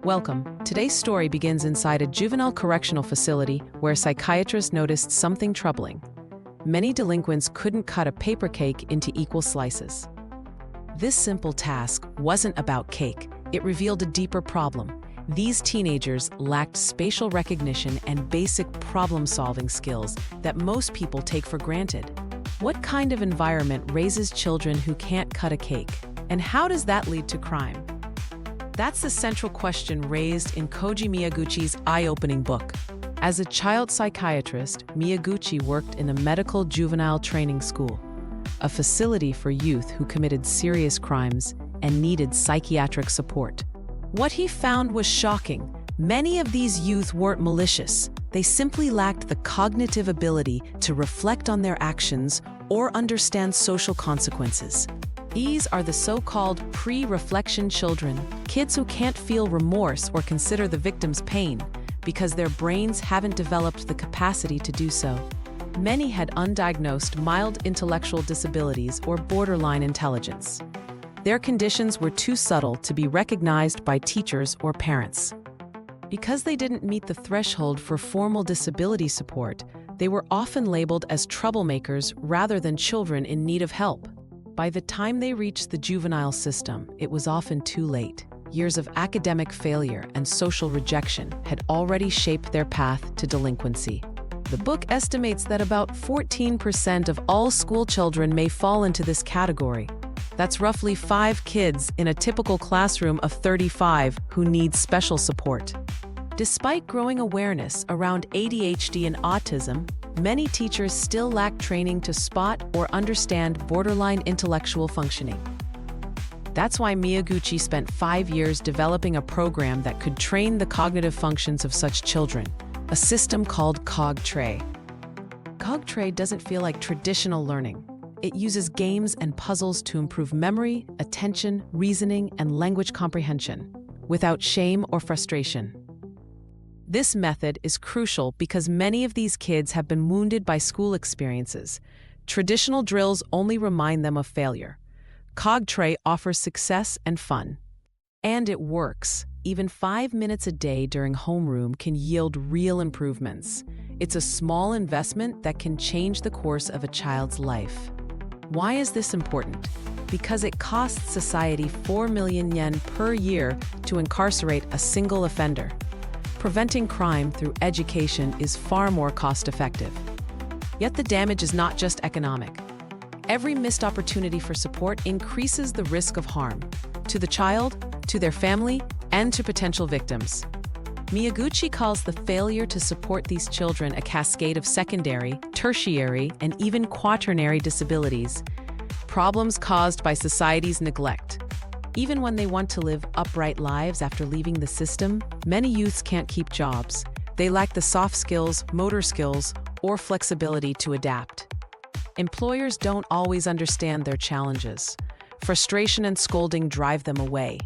Welcome. Today's story begins inside a juvenile correctional facility where psychiatrists noticed something troubling. Many delinquents couldn't cut a paper cake into equal slices. This simple task wasn't about cake. It revealed a deeper problem. These teenagers lacked spatial recognition and basic problem-solving skills that most people take for granted. What kind of environment raises children who can't cut a cake? And how does that lead to crime? That's the central question raised in Koji Miyaguchi's eye-opening book. As a child psychiatrist, Miyaguchi worked in a medical juvenile training school, a facility for youth who committed serious crimes and needed psychiatric support. What he found was shocking. Many of these youth weren't malicious. They simply lacked the cognitive ability to reflect on their actions or understand social consequences. These are the so-called pre-reflection children, kids who can't feel remorse or consider the victim's pain because their brains haven't developed the capacity to do so. Many had undiagnosed mild intellectual disabilities or borderline intelligence. Their conditions were too subtle to be recognized by teachers or parents. Because they didn't meet the threshold for formal disability support, they were often labeled as troublemakers rather than children in need of help. By the time they reached the juvenile system, it was often too late. Years of academic failure and social rejection had already shaped their path to delinquency. The book estimates that about 14% of all school children may fall into this category. That's roughly 5 kids in a typical classroom of 35 who need special support. Despite growing awareness around ADHD and autism, many teachers still lack training to spot or understand borderline intellectual functioning. That's why Miyaguchi spent 5 years developing a program that could train the cognitive functions of such children, a system called CogTray. CogTray doesn't feel like traditional learning. It uses games and puzzles to improve memory, attention, reasoning, and language comprehension, without shame or frustration. This method is crucial because many of these kids have been wounded by school experiences. Traditional drills only remind them of failure. CogTray offers success and fun. And it works. Even 5 minutes a day during homeroom can yield real improvements. It's a small investment that can change the course of a child's life. Why is this important? Because it costs society 4 million yen per year to incarcerate a single offender. Preventing crime through education is far more cost-effective. Yet the damage is not just economic. Every missed opportunity for support increases the risk of harm to the child, to their family, and to potential victims. Miyaguchi calls the failure to support these children a cascade of secondary, tertiary, and even quaternary disabilities, problems caused by society's neglect. Even when they want to live upright lives after leaving the system, many youths can't keep jobs. They lack the soft skills, motor skills, or flexibility to adapt. Employers don't always understand their challenges. Frustration and scolding drive them away.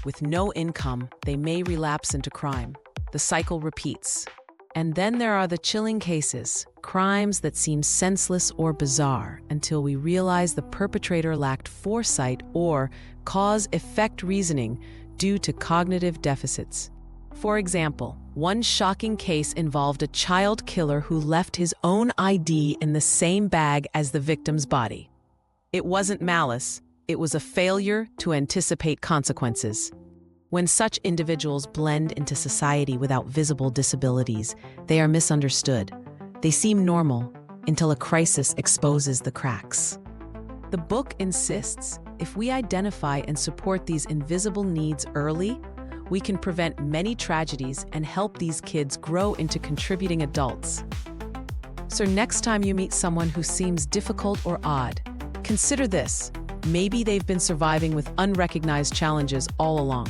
With no income, they may relapse into crime. The cycle repeats. And then there are the chilling cases, crimes that seem senseless or bizarre until we realize the perpetrator lacked foresight or cause-effect reasoning due to cognitive deficits. For example, one shocking case involved a child killer who left his own ID in the same bag as the victim's body. It wasn't malice, it was a failure to anticipate consequences. When such individuals blend into society without visible disabilities, they are misunderstood. They seem normal until a crisis exposes the cracks. The book insists, if we identify and support these invisible needs early, we can prevent many tragedies and help these kids grow into contributing adults. So next time you meet someone who seems difficult or odd, consider this. Maybe they've been surviving with unrecognized challenges all along.